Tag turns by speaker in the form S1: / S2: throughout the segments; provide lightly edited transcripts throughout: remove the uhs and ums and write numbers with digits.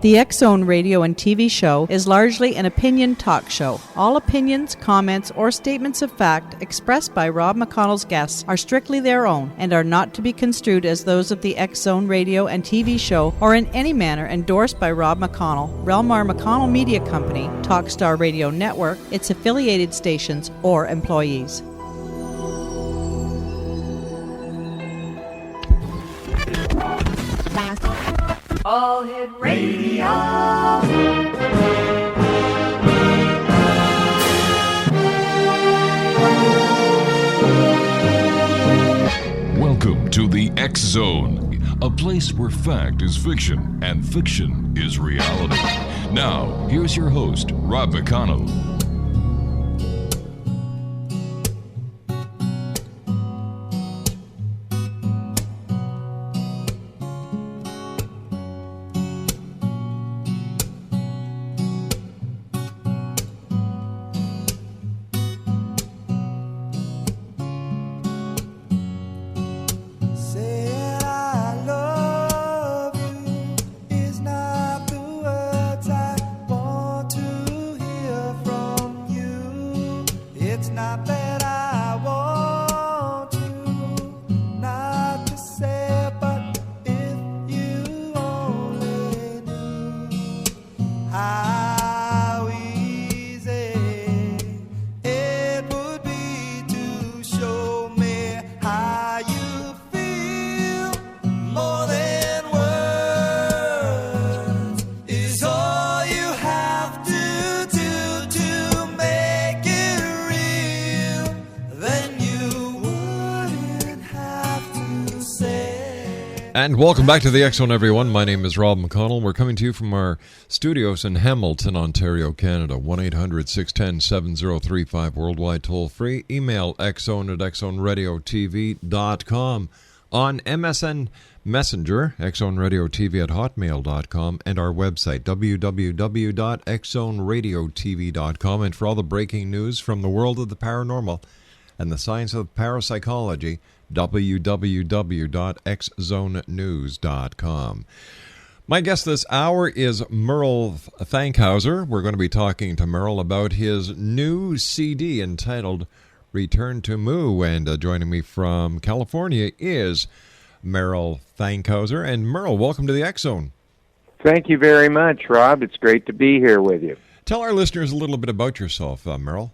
S1: The X-Zone radio and TV show is largely an opinion talk show. All opinions, comments, or statements of fact expressed by Rob McConnell's guests are strictly their own and are not to be construed as those of the X-Zone radio and TV show or in any manner endorsed by Rob McConnell, Relmar McConnell Media Company, Talkstar Radio Network, its affiliated stations, or employees.
S2: All Hit Radio.
S3: Welcome to the X-Zone, a place where fact is fiction and fiction is reality. Now, here's your host, Rob McConnell.
S4: And welcome back to the X-Zone, everyone. My name is Rob McConnell. We're coming to you from our studios in Hamilton, Ontario, Canada. 1-800-610-7035, worldwide toll-free. Email xzone at xzoneradiotv.com. On MSN Messenger, xzoneradiotv at hotmail.com, and our website, www.xzoneradiotv.com. And for all the breaking news from the world of the paranormal and the science of parapsychology, www.xzonenews.com. My guest this hour is Merrell Fankhauser. We're going to be talking to Merrell about his new CD entitled Return to Moo. And joining me from California is Merrell Fankhauser. And Merrell, welcome to the X-Zone.
S5: Thank you very much, Rob. It's great to be here with you.
S4: Tell our listeners a little bit about yourself, Merrell.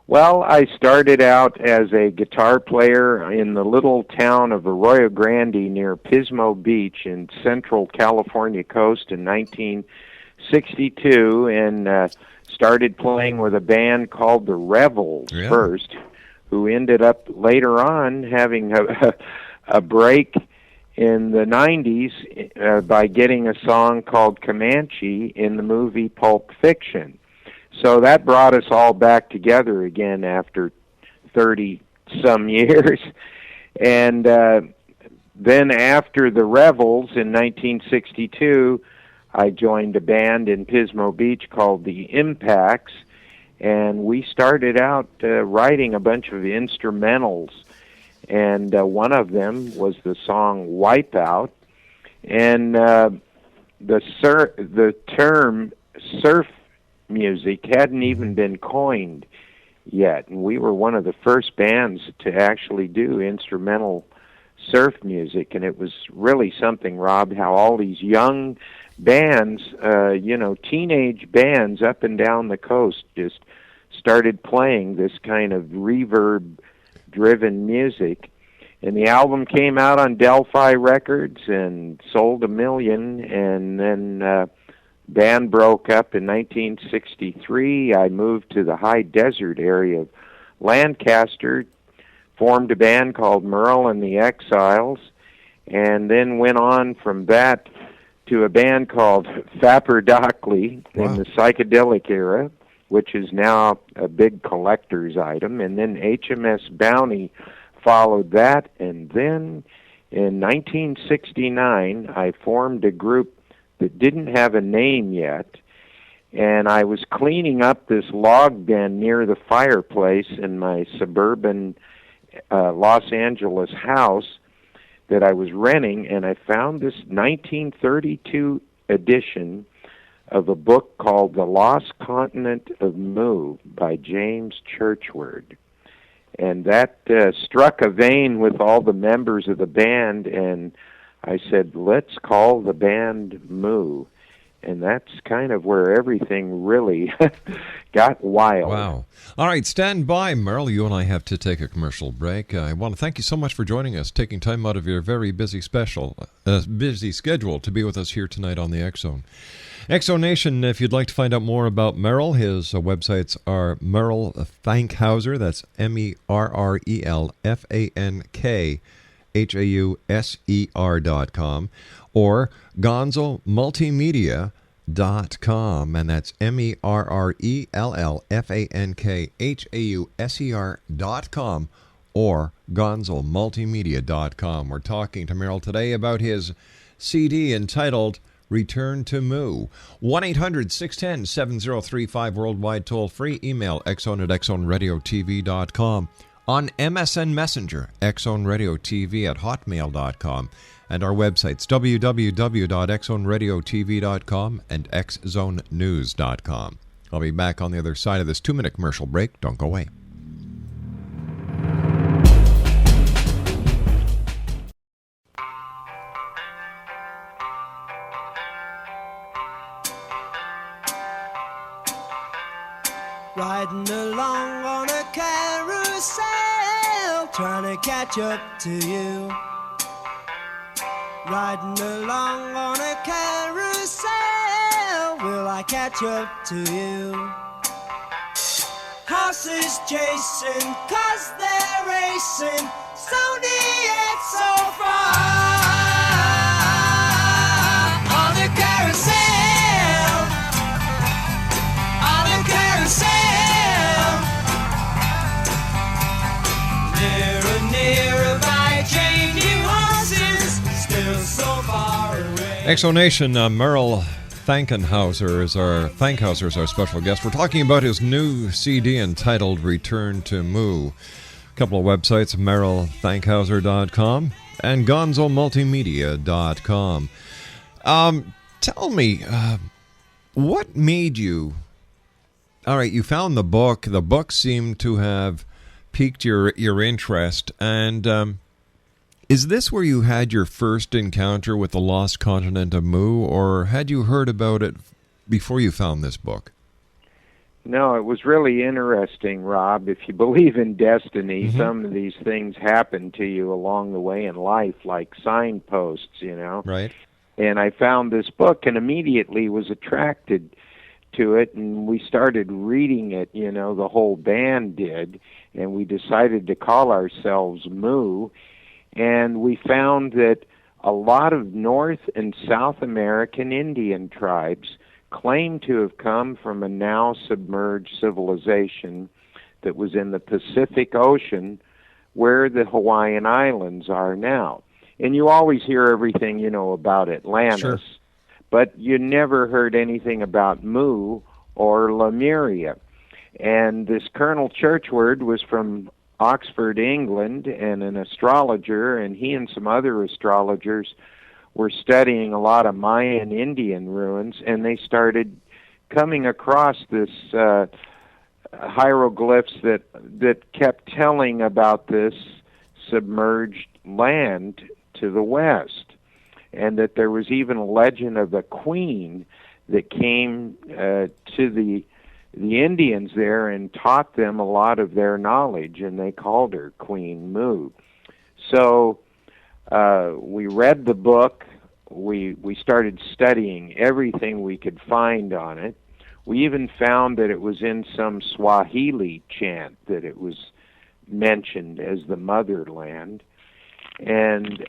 S5: Well, I started out as a guitar player in the little town of Arroyo Grande near Pismo Beach in central California coast in 1962, and started playing with a band called the Revels first, who ended up later on having a break in the 90s by getting a song called Comanche in the movie Pulp Fiction. So that brought us all back together again after 30-some years. And then after the Revels in 1962, I joined a band in Pismo Beach called the Impacts, and we started out writing a bunch of instrumentals. And one of them was the song Wipeout. And the term surf music hadn't even been coined yet, and we were one of the first bands to actually do instrumental surf music, and it was really something, Rob, how all these young bands, teenage bands up and down the coast just started playing this kind of reverb-driven music. And the album came out on Delphi Records and sold 1 million, and then band broke up in 1963. I moved to the high desert area of Lancaster, formed a band called Merrell and the Exiles, and then went on from that to a band called Fapper-Dockley in the psychedelic era, which is now a big collector's item. And then HMS Bounty followed that, and then in 1969 I formed a group that didn't have a name yet, and I was cleaning up this log den near the fireplace in my suburban Los Angeles house that I was renting, and I found this 1932 edition of a book called The Lost Continent of Mu by James Churchward. And that struck a vein with all the members of the band, and I said, let's call the band Mu. And that's kind of where everything really got wild.
S4: Wow. All right, stand by, Merrell. You and I have to take a commercial break. I want to thank you so much for joining us, taking time out of your very busy schedule to be with us here tonight on the X-Zone. X-Zone Nation, if you'd like to find out more about Merrell, his websites are Merrell Fankhauser, that's MERREL FANKHAUSER.com, or gonzomultimedia.com, and that's MERRELLFANKHAUSER.com, or gonzomultimedia.com. We're talking to Merrell today about his CD entitled Return to Mu. 1-800-610-7035, worldwide toll-free. Email xzone@xzoneradiotv.com. On MSN Messenger, xzoneradiotv@hotmail.com. And our websites, www.xzoneradiotv.com and xzonenews.com. I'll be back on the other side of this 2-minute commercial break. Don't go away.
S6: Riding along on a carousel, trying to catch up to you. Riding along on a carousel, will I catch up to you? Horses chasing, 'cause they're racing, so near yet so far. On the carousel, on the carousel, nearer, nearer by changing horses, still so far away.
S4: Exonation, Merrell Fankhauser is our special guest. We're talking about his new CD entitled Return to Mu. A couple of websites, merrellfankhauser.com and gonzomultimedia.com. Tell me, what made you... All right, you found the book. The book seemed to have piqued your interest, and is this where you had your first encounter with the lost continent of Mu, or had you heard about it before you found this book?
S5: No, it was really interesting, Rob. If you believe in destiny, some of these things happen to you along the way in life, like signposts, you know.
S4: Right.
S5: And I found this book and immediately was attracted to it, and we started reading it, you know, the whole band did, and we decided to call ourselves Mu. And we found that a lot of North and South American Indian tribes claim to have come from a now submerged civilization that was in the Pacific Ocean where the Hawaiian Islands are now. And you always hear everything, you know, about Atlantis,
S4: sure,
S5: but you never heard anything about Mu or Lemuria. And this Colonel Churchward was from Oxford, England, and an astrologer, and he and some other astrologers were studying a lot of Mayan Indian ruins, and they started coming across this hieroglyphs that kept telling about this submerged land to the west, and that there was even a legend of a queen that came to the Indians there and taught them a lot of their knowledge, and they called her Queen Mu. So we read the book. We started studying everything we could find on it. We even found that it was in some Swahili chant that it was mentioned as the motherland. And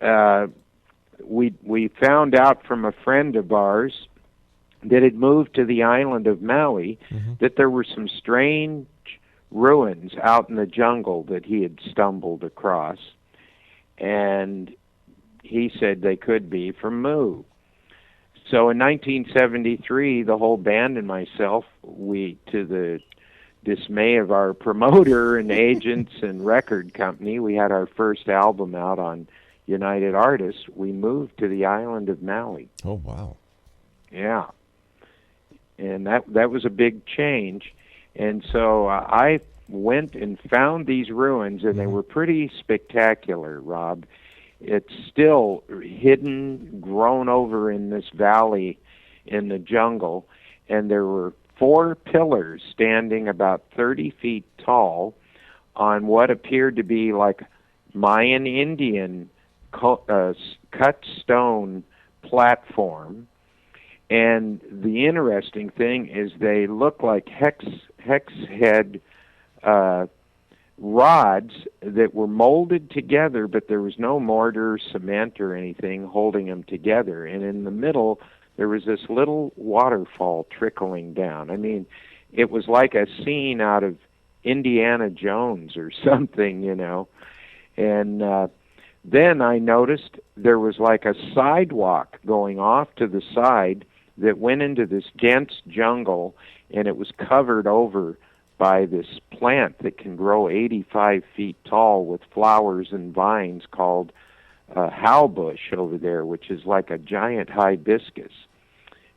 S5: we found out from a friend of ours that had moved to the island of Maui, that there were some strange ruins out in the jungle that he had stumbled across, and he said they could be from Mu. So in 1973, the whole band and myself, we, to the dismay of our promoter and agents and record company, we had our first album out on United Artists. We moved to the island of Maui.
S4: Oh, wow.
S5: Yeah. And that was a big change. And so I went and found these ruins, and they were pretty spectacular, Rob. It's still hidden, grown over in this valley in the jungle, and there were 4 pillars standing about 30 feet tall on what appeared to be like Mayan Indian cut stone platform. And the interesting thing is they look like hex head rods that were molded together, but there was no mortar, cement, or anything holding them together. And in the middle, there was this little waterfall trickling down. I mean, it was like a scene out of Indiana Jones or something, you know. And then I noticed there was like a sidewalk going off to the side that went into this dense jungle, and it was covered over by this plant that can grow 85 feet tall with flowers and vines called howbush over there, which is like a giant hibiscus.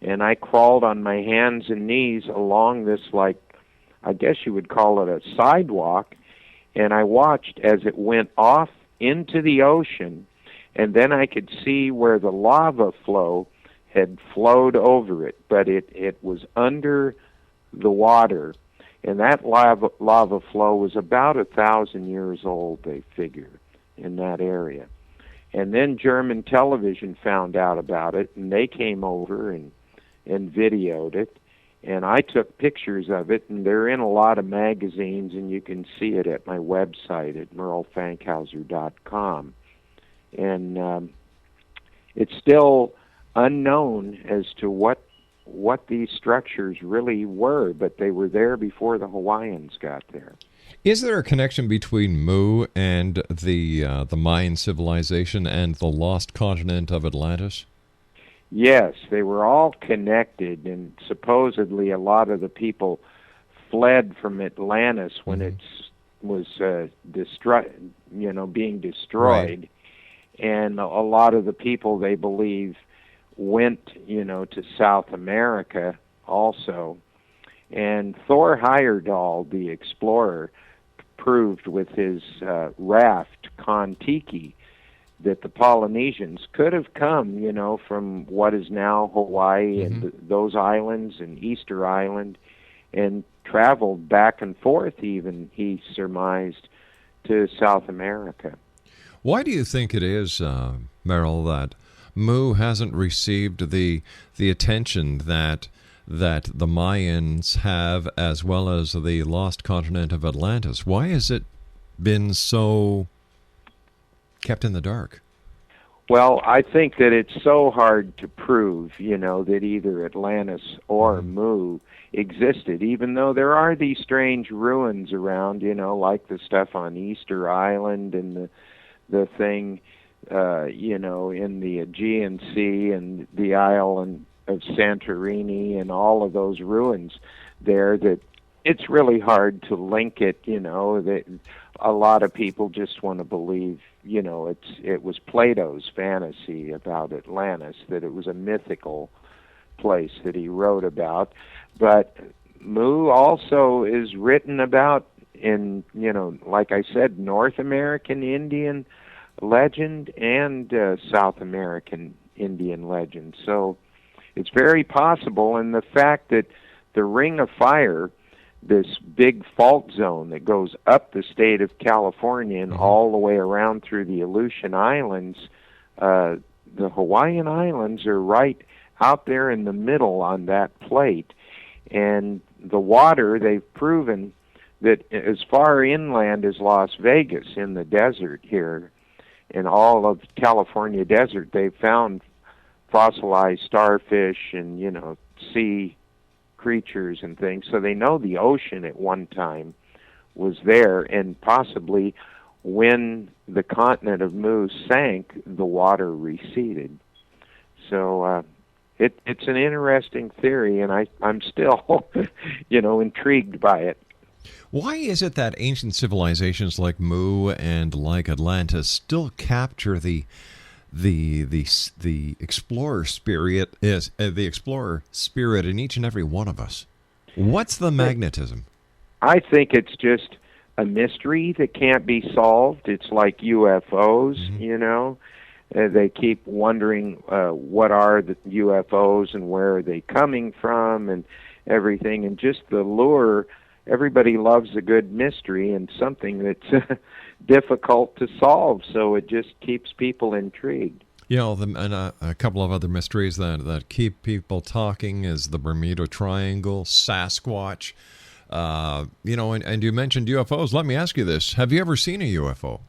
S5: And I crawled on my hands and knees along this, like, I guess you would call it a sidewalk, and I watched as it went off into the ocean, and then I could see where the lava flow had flowed over it, but it was under the water, and that lava flow was about 1,000 years old, they figure, in that area. And then German television found out about it, and they came over and videoed it, and I took pictures of it, and they're in a lot of magazines, and you can see it at my website at merrellfankhauser.com. And it's still unknown as to what these structures really were, but they were there before the Hawaiians got there.
S4: Is there a connection between Mu and the Mayan civilization and the lost continent of Atlantis?
S5: Yes, they were all connected, and supposedly a lot of the people fled from Atlantis when it was being destroyed.
S4: Right.
S5: And a lot of the people, they believe, went, to South America also. And Thor Heyerdahl, the explorer, proved with his raft, Kon-Tiki, that the Polynesians could have come, from what is now Hawaii and those islands and Easter Island, and traveled back and forth even, he surmised, to South America.
S4: Why do you think it is, Merrell, that Mu hasn't received the attention that the Mayans have, as well as the lost continent of Atlantis? Why has it been so kept in the dark?
S5: Well, I think that it's so hard to prove, that either Atlantis or Mu existed, even though there are these strange ruins around, like the stuff on Easter Island and the thing, in the Aegean Sea and the island of Santorini and all of those ruins there, that it's really hard to link it, that a lot of people just want to believe, it was Plato's fantasy about Atlantis, that it was a mythical place that he wrote about. But Mu also is written about in, like I said, North American Indian legend and South American Indian legend. So it's very possible, and the fact that the Ring of Fire, this big fault zone that goes up the state of California and all the way around through the Aleutian Islands, the Hawaiian Islands are right out there in the middle on that plate. And the water, they've proven that as far inland as Las Vegas in the desert here, in all of California desert, they've found fossilized starfish and, sea creatures and things. So they know the ocean at one time was there, and possibly when the continent of Mu sank, the water receded. So it's an interesting theory, and I'm still, intrigued by it.
S4: Why is it that ancient civilizations like Mu and like Atlantis still capture the the explorer spirit is the explorer spirit in each and every one of us. What's the magnetism?
S5: I think it's just a mystery that can't be solved. It's like UFOs, you know. They keep wondering what are the UFOs and where are they coming from and everything. And just the lure, everybody loves a good mystery and something that's difficult to solve. So it just keeps people intrigued.
S4: You know, and a couple of other mysteries that keep people talking is the Bermuda Triangle, Sasquatch. You know, and you mentioned UFOs. Let me ask you this. Have you ever seen a UFO?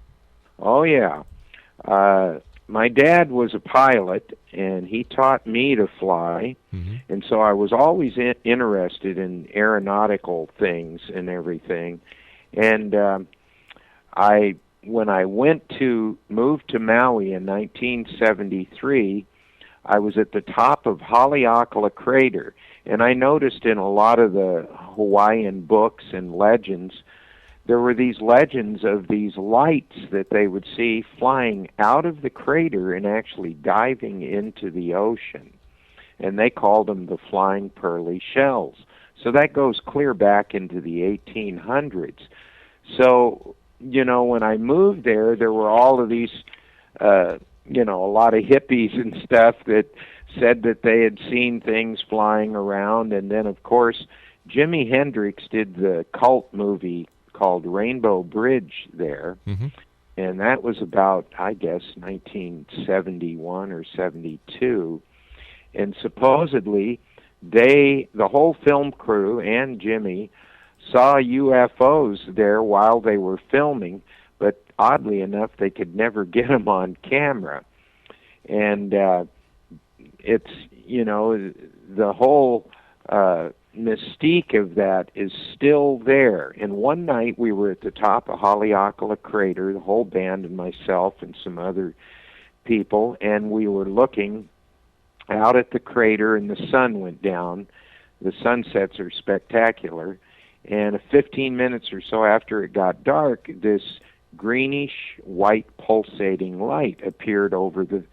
S5: Oh, yeah. My dad was a pilot, and he taught me to fly, and so I was always interested in aeronautical things and everything. And when I moved to Maui in 1973, I was at the top of Haleakala Crater, and I noticed in a lot of the Hawaiian books and legends, there were these legends of these lights that they would see flying out of the crater and actually diving into the ocean. And they called them the flying pearly shells. So that goes clear back into the 1800s. So, you know, when I moved there were all of these, you know, a lot of hippies and stuff that said that they had seen things flying around. And then, of course, Jimi Hendrix did the cult movie called Rainbow Bridge there, and that was about, I guess, 1971 or 72, and supposedly the whole film crew and Jimmy saw UFOs there while they were filming, but oddly enough, they could never get them on camera. And it's, you know, the whole mystique of that is still there. And one night we were at the top of Haleakala Crater, the whole band and myself and some other people, and we were looking out at the crater, and the sun went down. The sunsets are spectacular. And 15 minutes or so after it got dark, this greenish white pulsating light appeared over the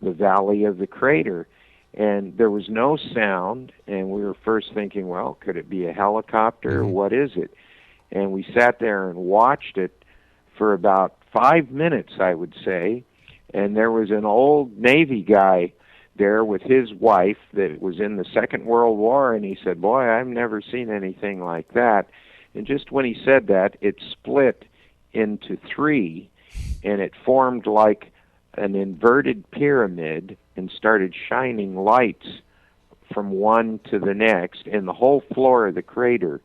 S5: valley of the crater. And there was no sound, and we were first thinking, well, could it be a helicopter? What is it? And we sat there and watched it for about 5 minutes, I would say, and there was an old Navy guy there with his wife that was in the Second World War, and he said, boy, I've never seen anything like that. And just when he said that, it split into three, and it formed like an inverted pyramid and started shining lights from one to the next, and the whole floor of the crater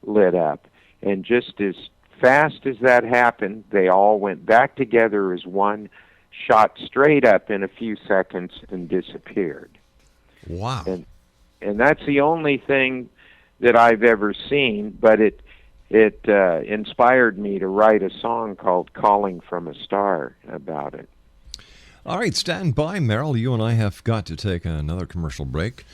S5: lit up. And just as fast as that happened, they all went back together as one, shot straight up in a few seconds, and disappeared.
S4: Wow.
S5: And that's the only thing that I've ever seen, but it inspired me to write a song called Calling from a Star about it.
S4: All right, stand by, Merrell. You and I have got to take another commercial break.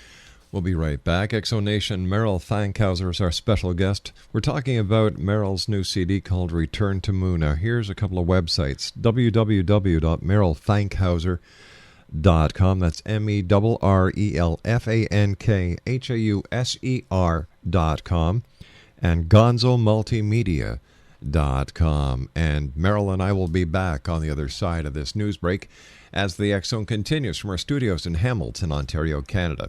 S4: We'll be right back. Exonation, Merrell Fankhauser is our special guest. We're talking about Merrell's new CD called Return to Moo. Now, here's a couple of websites. www.merrellfankhauser.com. That's MERRELFANKHAUSER.com. And gonzomultimedia.com. And Merrell and I will be back on the other side of this news break as the X Zone continues from our studios in Hamilton, Ontario, Canada.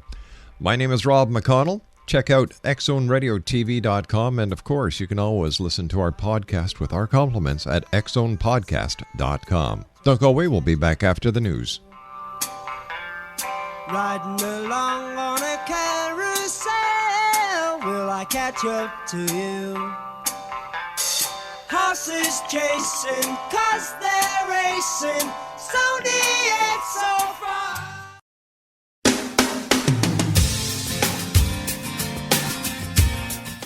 S4: My name is Rob McConnell. Check out xzoneradiotv.com, and of course, you can always listen to our podcast with our compliments at xzonepodcast.com. Don't go away, we'll be back after the news.
S6: Riding along on a carousel, will I catch up to you? Horses chasing, 'cause they're racing, so near yet so far.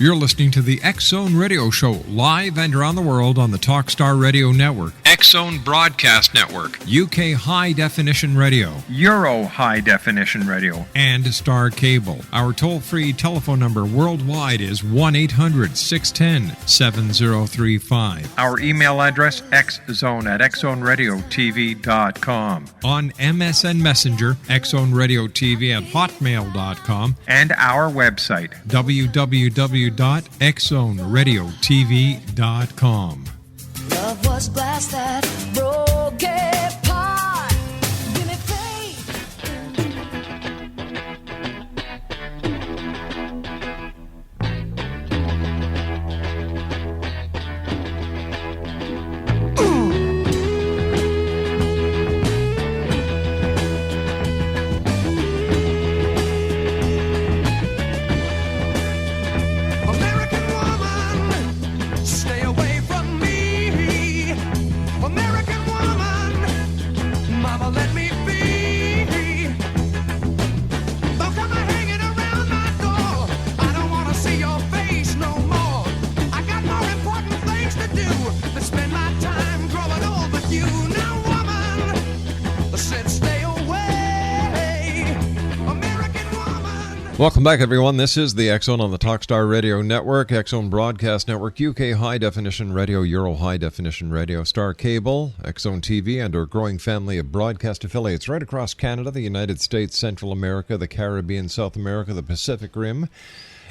S4: You're listening to the X Zone Radio Show, live and around the world on the Talkstar Radio Network, X Zone Broadcast Network, UK High Definition Radio, Euro High Definition Radio, and Star Cable. Our toll-free telephone number worldwide is 1-800-610-7035. Our email address, xzone@xzoneradiotv.com. On MSN Messenger, xzoneradiotv@hotmail.com, and our website, www.xzoneradiotv.com.
S6: Love was glass that broke apart. Give me faith. American woman, stay away from me. American woman, mama, let me be. Don't come hanging around my door. I don't want to see your face no more. I got more important things to do than spend my time growing old with you. Now, woman, I said stay away. American woman.
S4: Welcome back, everyone. This is the X Zone on the Talkstar Radio Network, X Zone Broadcast Network, UK High Definition Radio, Euro High Definition Radio, Star Cable, X Zone TV, and our growing family of broadcast affiliates right across Canada, the United States, Central America, the Caribbean, South America, the Pacific Rim,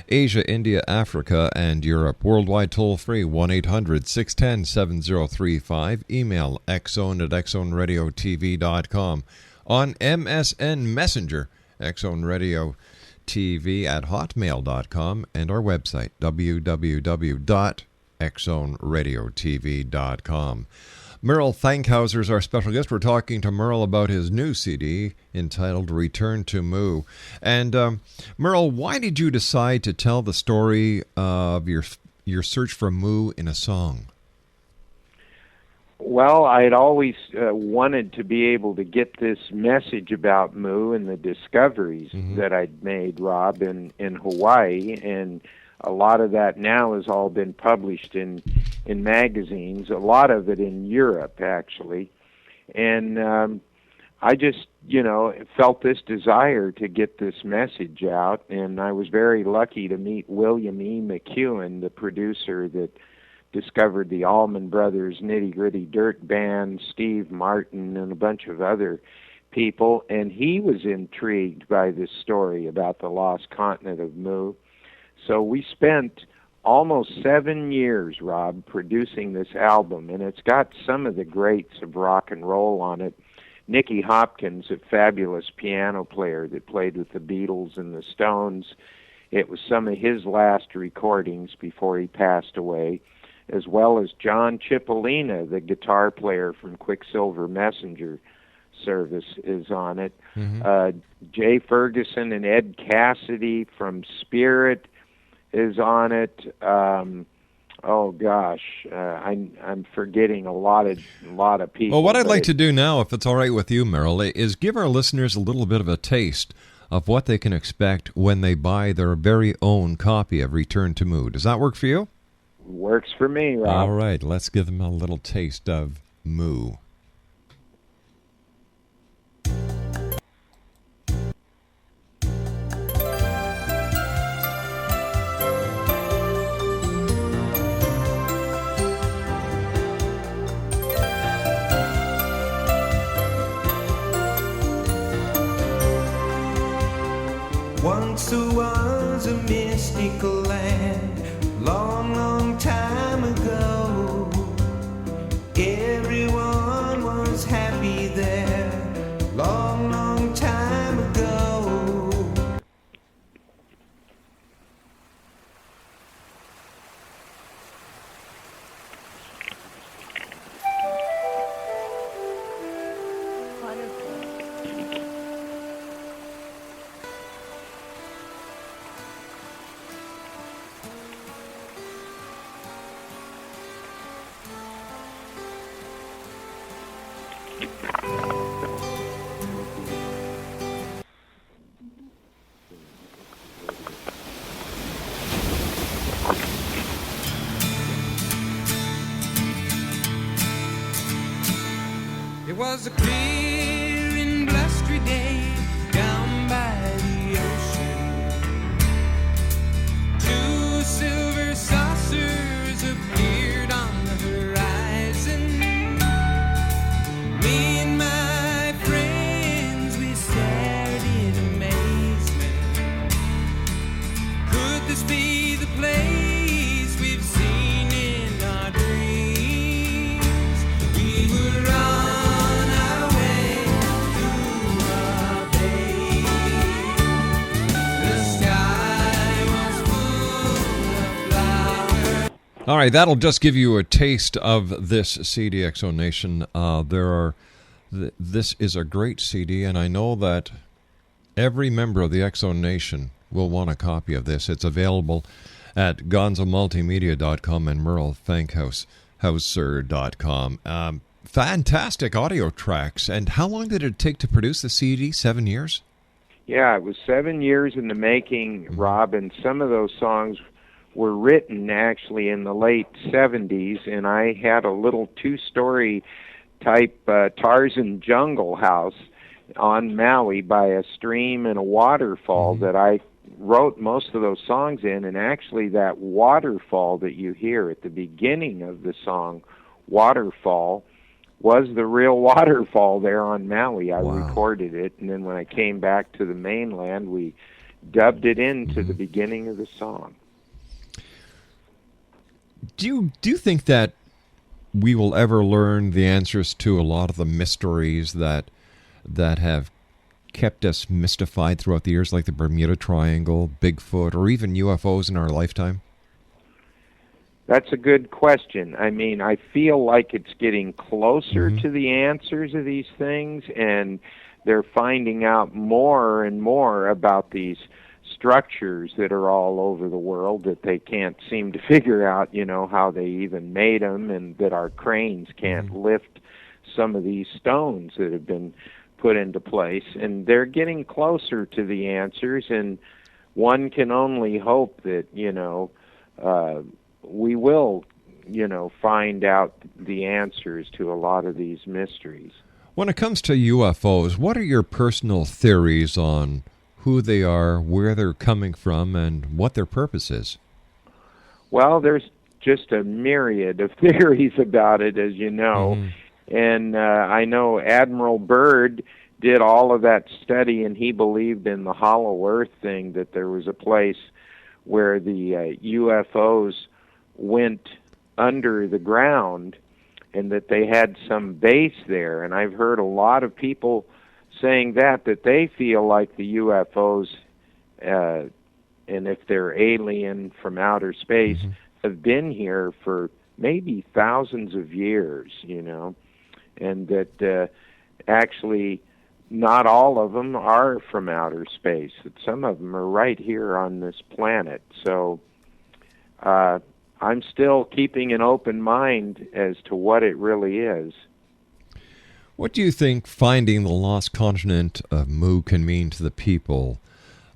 S4: Asia, India, Africa, and Europe. Worldwide toll-free, 1-800-610-7035. Email xzone@xzoneradiotv.com. On MSN Messenger, xzoneradiotv@hotmail.com, and our website, www.xzoneradiotv.com. Merrell Fankhauser is our special guest. We're talking to Merrell about his new CD entitled Return to Moo. And Merrell, why did you decide to tell the story of your search for Moo in a song?
S5: Well, I'd always wanted to be able to get this message about Moo and the discoveries that I'd made, Rob, in Hawaii, and a lot of that now has all been published in magazines, a lot of it in Europe, actually. And I just, felt this desire to get this message out, and I was very lucky to meet William E. McEwen, the producer that discovered the Allman Brothers Nitty Gritty Dirt Band, Steve Martin, and a bunch of other people, and he was intrigued by this story about the lost continent of Moo. So we spent almost 7 years, Rob, producing this album, and it's got some of the greats of rock and roll on it. Nicky Hopkins, a fabulous piano player that played with the Beatles and the Stones. It was some of his last recordings before he passed away, as well as John Cipollina, the guitar player from Quicksilver Messenger Service, is on it. Jay Ferguson and Ed Cassidy from Spirit is on it. I'm forgetting a lot of people.
S4: Well, what I'd like to do now, if it's all right with you, Merrell, is give our listeners a little bit of a taste of what they can expect when they buy their very own copy of Return to Moo. Does that work for you?
S5: Works for me, Rob.
S4: All right, let's give them a little taste of Moo.
S7: Once there was a mystical land, long, long time ago. Everyone was happy there, long, long time ago. 'twas a clear and blustery day down by the ocean. Two silver saucers appeared on the horizon. Me and my friends, we stared in amazement. Could this be the place we've seen in our dreams? We would run our way through a bay. The sky was full of flowers.
S4: All right, that'll just give you a taste of this CD, Exo Nation. This is a great CD, and I know that every member of the Exo Nation will want a copy of this. It's available at gonzomultimedia.com and merrellfankhauser.com. Fantastic audio tracks. And how long did it take to produce the CD? 7 years?
S5: Yeah, it was 7 years in the making, Rob, and some of those songs were written actually in the late 70s, and I had a little two-story type Tarzan jungle house on Maui by a stream and a waterfall that I wrote most of those songs in, and actually that waterfall that you hear at the beginning of the song, Waterfall, was the real waterfall there on Maui. I recorded it, and then when I came back to the mainland, we dubbed it into the beginning of the song.
S4: Do you think that we will ever learn the answers to a lot of the mysteries that have kept us mystified throughout the years, like the Bermuda Triangle, Bigfoot, or even UFOs in our lifetime?
S5: That's a good question. I mean, I feel like it's getting closer to the answers of these things, and they're finding out more and more about these structures that are all over the world that they can't seem to figure out, you know, how they even made them, and that our cranes can't lift some of these stones that have been put into place. And they're getting closer to the answers, and one can only hope that, you know, we will, you know, find out the answers to a lot of these mysteries.
S4: When it comes to UFOs, what are your personal theories on who they are, where they're coming from, and what their purpose is?
S5: Well, there's just a myriad of theories about it, as you know. And I know Admiral Byrd did all of that study, and he believed in the hollow earth thing, that there was a place where the UFOs went under the ground and that they had some base there. And I've heard a lot of people saying that they feel like the UFOs, and if they're alien from outer space, have been here for maybe thousands of years, you know, and that actually not all of them are from outer space, that some of them are right here on this planet. So I'm still keeping an open mind as to what it really is.
S4: What do you think finding the lost continent of Mu can mean to the people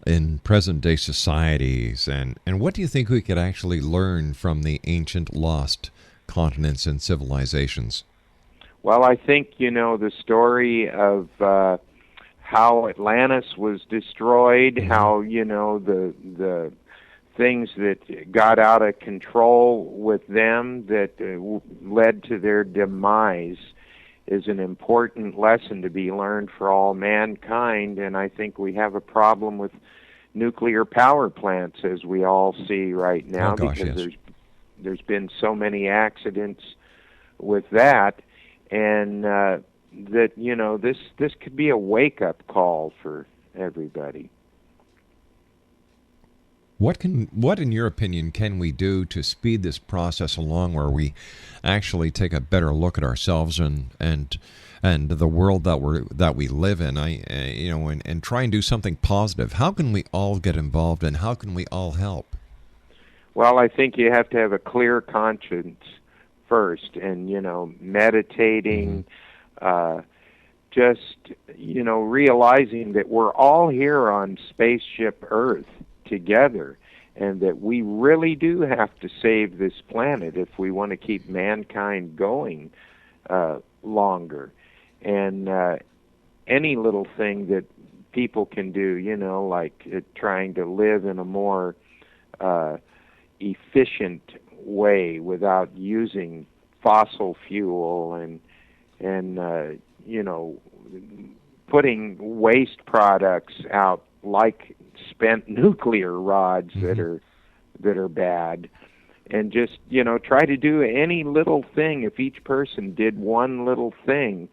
S4: in present-day societies? And what do you think we could actually learn from the ancient lost continents and civilizations?
S5: Well, I think, you know, the story of how Atlantis was destroyed, how, you know, the things that got out of control with them that led to their demise is an important lesson to be learned for all mankind. And I think we have a problem with nuclear power plants, as we all see right now, because there's been so many accidents with that, and that, you know, this could be a wake-up call for everybody.
S4: What, in your opinion, can we do to speed this process along, where we actually take a better look at ourselves and the world that we live in? And try and do something positive. How can we all get involved, and how can we all help?
S5: Well, I think you have to have a clear conscience first, and, you know, meditating, just, you know, realizing that we're all here on Spaceship Earth together, and that we really do have to save this planet if we want to keep mankind going longer. and any little thing that people can do, like trying to live in a more efficient way without using fossil fuel and putting waste products out like spent nuclear rods that are bad, and just try to do any little thing. If each person did one little thing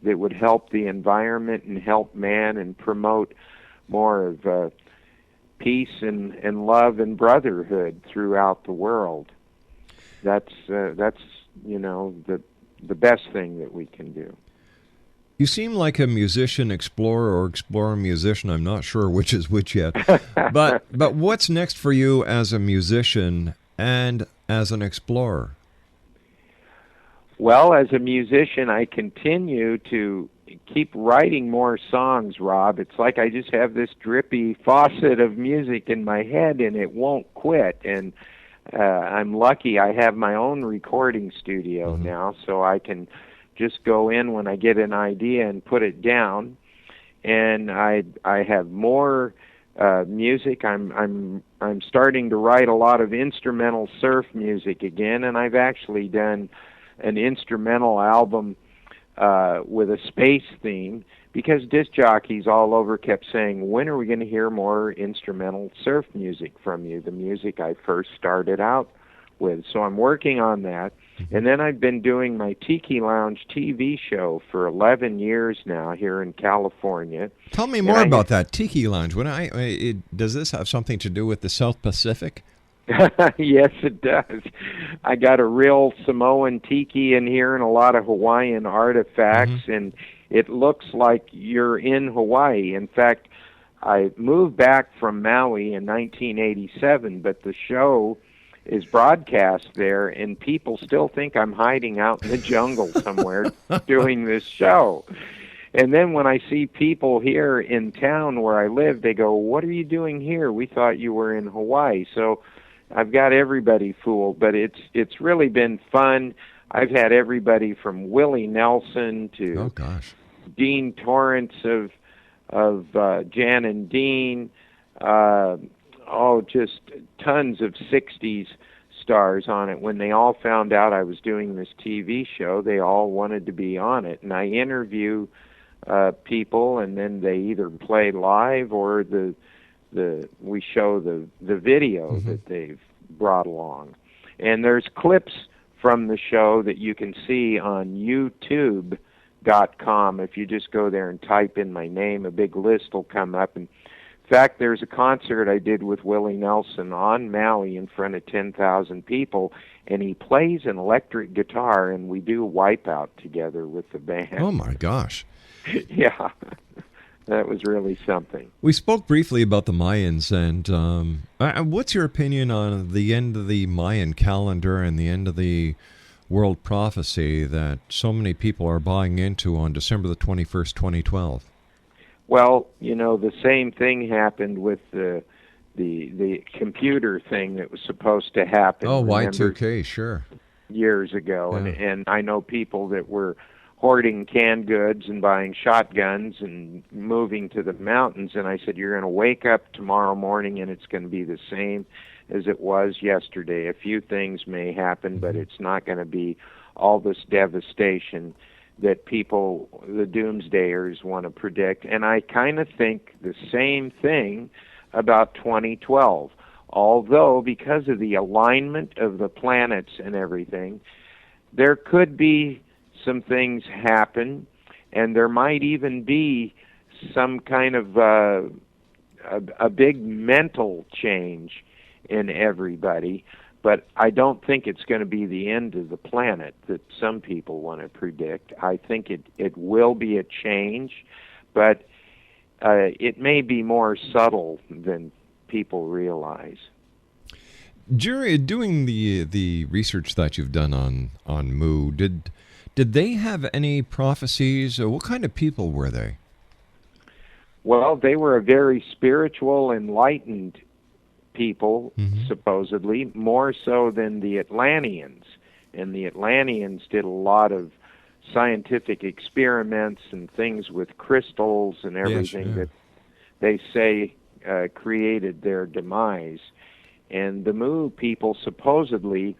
S5: that would help the environment and help man and promote more of peace and love and brotherhood throughout the world, that's the best thing that we can do.
S4: You seem like a musician explorer or explorer musician. I'm not sure which is which yet. But what's next for you as a musician and as an explorer?
S5: Well, as a musician, I continue to keep writing more songs, Rob. It's like I just have this drippy faucet of music in my head, and it won't quit. And I'm lucky I have my own recording studio now, so I can just go in when I get an idea and put it down. And I have more music. I'm starting to write a lot of instrumental surf music again, and I've actually done an instrumental album with a space theme, because disc jockeys all over kept saying, when are we going to hear more instrumental surf music from you, the music I first started out with. So I'm working on that. And then I've been doing my Tiki Lounge TV show for 11 years now here in California.
S4: Tell me more about that Tiki Lounge. Does this have something to do with the South Pacific?
S5: Yes, it does. I got a real Samoan tiki in here and a lot of Hawaiian artifacts, and it looks like you're in Hawaii. In fact, I moved back from Maui in 1987, but the show is broadcast there, and people still think I'm hiding out in the jungle somewhere doing this show. And then when I see people here in town where I live, they go, "What are you doing here? We thought you were in Hawaii." So I've got everybody fooled, but it's really been fun. I've had everybody from Willie Nelson to Dean Torrance of Jan and Dean, just tons of 60s stars on it. When they all found out I was doing this TV show, they all wanted to be on it. And I interview people, and then they either play live or we show the video that they've brought along. And there's clips from the show that you can see on YouTube.com. If you just go there and type in my name, a big list will come up. And in fact, there's a concert I did with Willie Nelson on Maui in front of 10,000 people, and he plays an electric guitar, and we do Wipeout together with the band.
S4: Oh, my gosh.
S5: Yeah. That was really something.
S4: We spoke briefly about the Mayans, and what's your opinion on the end of the Mayan calendar and the end of the world prophecy that so many people are buying into on December the 21st, 2012?
S5: Well, the same thing happened with the computer thing that was supposed to happen.
S4: Oh, Y2K, sure.
S5: Years ago,
S4: Yeah.
S5: and I know people that were hoarding canned goods and buying shotguns and moving to the mountains, and I said, you're going to wake up tomorrow morning and it's going to be the same as it was yesterday. A few things may happen, but it's not going to be all this devastation that people, the doomsdayers, want to predict. And I kind of think the same thing about 2012. Although, because of the alignment of the planets and everything, there could be some things happen, and there might even be some kind of a big mental change in everybody. But I don't think it's going to be the end of the planet that some people want to predict. I think it will be a change, but it may be more subtle than people realize.
S4: Jerry, doing the research that you've done on Mu, did they have any prophecies? What kind of people were they?
S5: Well, they were a very spiritual, enlightened people, supposedly, more so than the Atlanteans. And the Atlanteans did a lot of scientific experiments and things with crystals and everything that they say created their demise. And the Mu people supposedly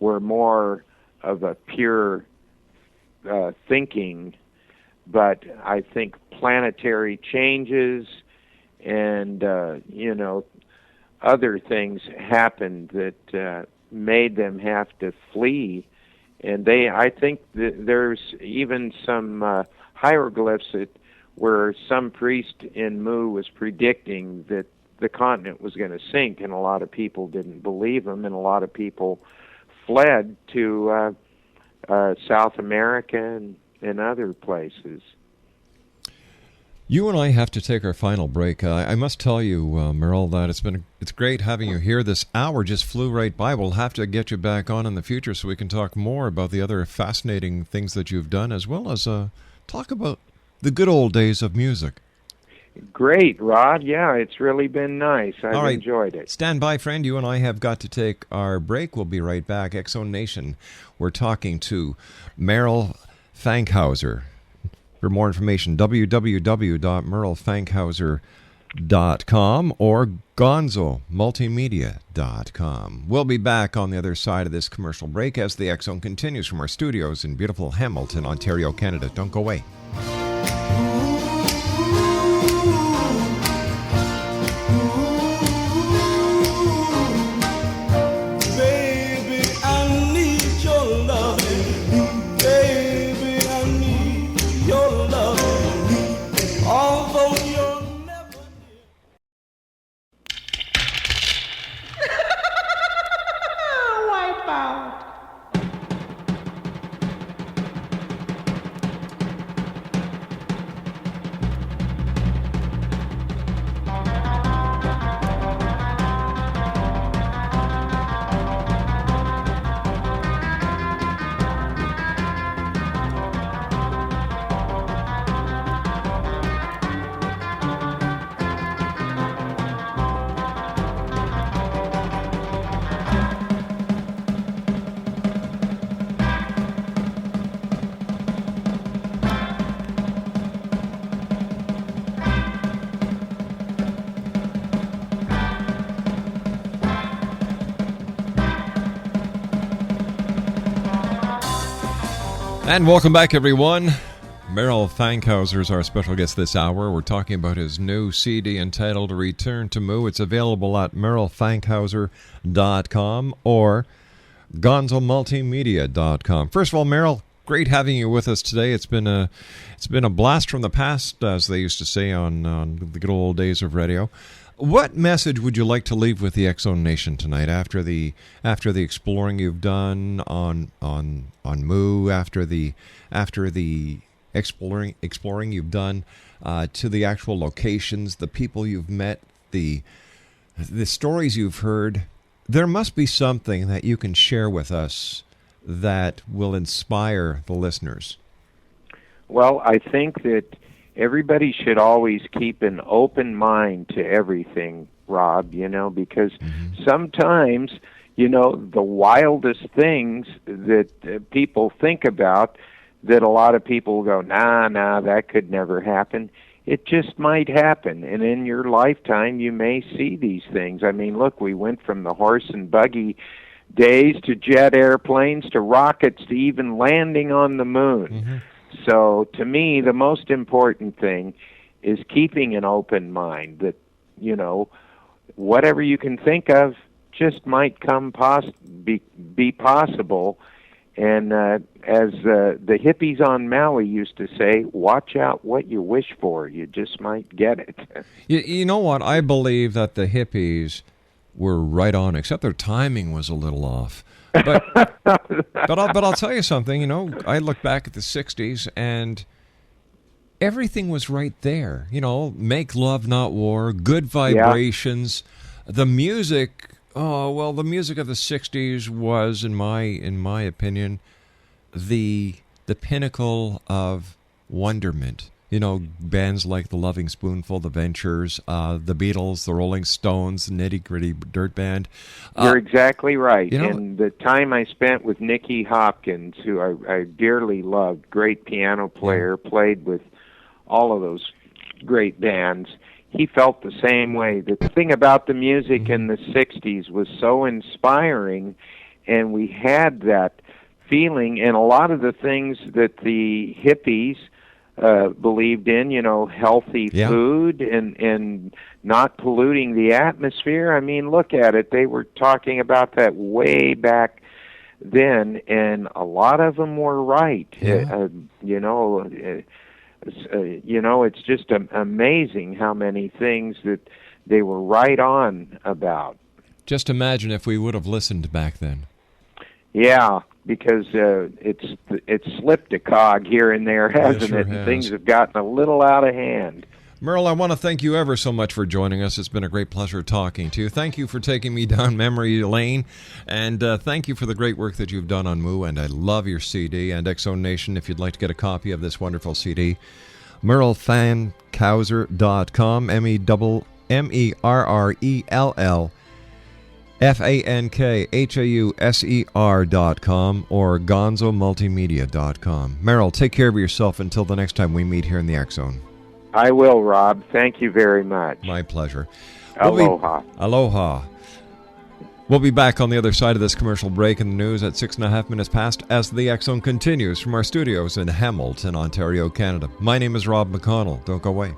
S5: were more of a pure thinking, but I think planetary changes and other things happened that made them have to flee. And I think that there's even some hieroglyphs where some priest in Mu was predicting that the continent was going to sink, and a lot of people didn't believe him, and a lot of people fled to South America and other places.
S4: You and I have to take our final break. I must tell you, Merrell, that it's great having you here. This hour just flew right by. We'll have to get you back on in the future so we can talk more about the other fascinating things that you've done, as well as talk about the good old days of music.
S5: Great, Rod. Yeah, it's really been nice. I've enjoyed it.
S4: Stand by, friend. You and I have got to take our break. We'll be right back. X-Zone Nation, we're talking to Merrell Fankhauser. For more information, www.merrellfankhauser.com or gonzomultimedia.com. We'll be back on the other side of this commercial break as the X-Zone continues from our studios in beautiful Hamilton, Ontario, Canada. Don't go away. And welcome back, everyone. Merrell Fankhauser is our special guest this hour. We're talking about his new CD entitled Return to Mu. It's available at merrellfankhauser.com or gonzomultimedia.com. First of all, Merrell, great having you with us today. It's been a blast from the past, as they used to say on the good old days of radio. What message would you like to leave with the X-Zone Nation tonight after the exploring you've done on Mu, after the exploring you've done to the actual locations, the people you've met, the stories you've heard? There must be something that you can share with us that will inspire the listeners.
S5: Well, I think that everybody should always keep an open mind to everything, Rob, because sometimes, the wildest things that people think about, that a lot of people go, nah, that could never happen. It just might happen. And in your lifetime, you may see these things. I mean, look, we went from the horse and buggy days to jet airplanes to rockets to even landing on the moon. Mm-hmm. So to me, the most important thing is keeping an open mind that, whatever you can think of just might be possible. And as the hippies on Maui used to say, watch out what you wish for. You just might get it.
S4: You know what? I believe that the hippies were right on, except their timing was a little off. But I'll tell you something, I look back at the 60s and everything was right there. Make love, not war, good vibrations. Yeah. The music, the music of the 60s was, in my opinion, the pinnacle of wonderment. bands like the Loving Spoonful, the Ventures, the Beatles, the Rolling Stones, the Nitty Gritty Dirt Band.
S5: You're exactly right.
S4: you know-
S5: And the time I spent with Nicky Hopkins, who I dearly loved, great piano player, played with all of those great bands, he felt the same way. The thing about the music in the 60s was so inspiring, and we had that feeling, and a lot of the things that the hippies believed in, healthy food and not polluting the atmosphere. I mean, look at it. They were talking about that way back then, and a lot of them were right. It's just amazing how many things that they were right on about.
S4: Just imagine if we would have listened back then.
S5: Yeah, because it's slipped a cog here and there, hasn't
S4: sure
S5: it? And
S4: has.
S5: things have gotten a little out of hand.
S4: Merrell, I want to thank you ever so much for joining us. It's been a great pleasure talking to you. Thank you for taking me down memory lane, and thank you for the great work that you've done on Moo, and I love your CD. And Exo Nation, if you'd like to get a copy of this wonderful CD, MerrellFankhauser.com, MERRELL FANKHAUSER.com or GonzoMultimedia.com. Merrell, take care of yourself until the next time we meet here in the X Zone.
S5: I will, Rob. Thank you very much.
S4: My pleasure.
S5: Aloha.
S4: Aloha. We'll be back on the other side of this commercial break in the news at 6.5 minutes past as the X Zone continues from our studios in Hamilton, Ontario, Canada. My name is Rob McConnell. Don't go away.